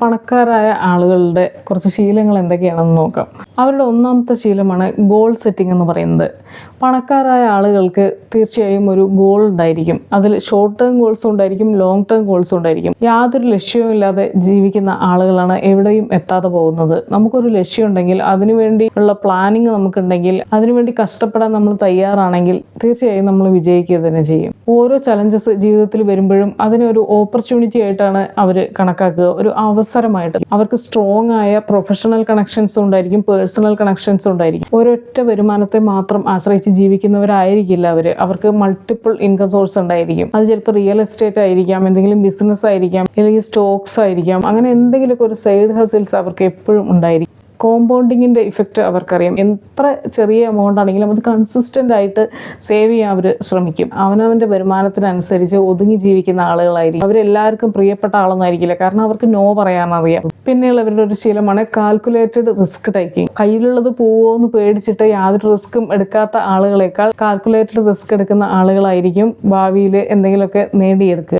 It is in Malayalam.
പണക്കാരായ ആളുകളുടെ കുറച്ച് ശീലങ്ങൾ എന്തൊക്കെയാണെന്ന് നോക്കാം. അവരുടെ ഒന്നാമത്തെ ശീലമാണ് ഗോൾ സെറ്റിംഗ് എന്ന് പറയുന്നത്. പണക്കാരായ ആളുകൾക്ക് തീർച്ചയായും ഒരു ഗോൾ ഉണ്ടായിരിക്കും. അതിൽ ഷോർട്ട് ടേം ഗോൾസും ഉണ്ടായിരിക്കും, ലോങ് ടേം ഗോൾസും ഉണ്ടായിരിക്കും. യാതൊരു ലക്ഷ്യവും ഇല്ലാതെ ജീവിക്കുന്ന ആളുകളാണ് എവിടെയും എത്താതെ പോകുന്നത്. നമുക്കൊരു ലക്ഷ്യം ഉണ്ടെങ്കിൽ, അതിനുവേണ്ടിയുള്ള പ്ലാനിങ് നമുക്കുണ്ടെങ്കിൽ, അതിനുവേണ്ടി കഷ്ടപ്പെടാൻ നമ്മൾ തയ്യാറാണെങ്കിൽ തീർച്ചയായും നമ്മൾ വിജയിക്കുക തന്നെ ചെയ്യും. ഓരോ ചലഞ്ചസ് ജീവിതത്തിൽ വരുമ്പോഴും അതിനൊരു ഓപ്പർച്യൂണിറ്റി ആയിട്ടാണ് അവർ കണക്കാക്കുക, ഒരു അവസരമായിട്ട്. അവർക്ക് സ്ട്രോങ് ആയ പ്രൊഫഷണൽ കണക്ഷൻസ് ഉണ്ടായിരിക്കും, പേഴ്സണൽ കണക്ഷൻസ് ഉണ്ടായിരിക്കും. ഒരൊറ്റ വരുമാനത്തെ മാത്രം ആശ്രയിച്ച് ജീവിക്കുന്നവരായിരിക്കില്ല അവർക്ക് മൾട്ടിപ്പിൾ ഇൻകം സോഴ്സ് ഉണ്ടായിരിക്കും. അത് ചിലപ്പോൾ റിയൽ എസ്റ്റേറ്റ് ആയിരിക്കാം, എന്തെങ്കിലും ബിസിനസ് ആയിരിക്കാം, അല്ലെങ്കിൽ സ്റ്റോക്സ് ആയിരിക്കാം. അങ്ങനെ എന്തെങ്കിലുമൊക്കെ ഒരു സൈഡ് ഹസിൽസ് അവർക്ക് എപ്പോഴും ഉണ്ടായിരിക്കും. കോമ്പൗണ്ടിങ്ങിൻ്റെ ഇഫക്റ്റ് അവർക്കറിയാം. എത്ര ചെറിയ എമൗണ്ട് ആണെങ്കിലും അത് കൺസിസ്റ്റൻ്റ് ആയിട്ട് സേവ് ചെയ്യാൻ അവർ ശ്രമിക്കും. അവനവൻ്റെ വരുമാനത്തിനനുസരിച്ച് ഒതുങ്ങി ജീവിക്കുന്ന ആളുകളായിരിക്കും. അവരെല്ലാവർക്കും പ്രിയപ്പെട്ട ആളൊന്നായിരിക്കില്ല, കാരണം അവർക്ക് നോ പറയാനറിയാം. പിന്നെയുള്ളവരുടെ ഒരു ശീലമാണ് കാൽക്കുലേറ്റഡ് റിസ്ക് ടേക്കിംഗ്. കയ്യിലുള്ളത് പോവോ എന്ന് പേടിച്ചിട്ട് യാതൊരു റിസ്ക്കും എടുക്കാത്ത ആളുകളെക്കാൾ കാൽക്കുലേറ്റഡ് റിസ്ക് എടുക്കുന്ന ആളുകളായിരിക്കും ഭാവിയിൽ എന്തെങ്കിലുമൊക്കെ നേടിയെടുക്കുക.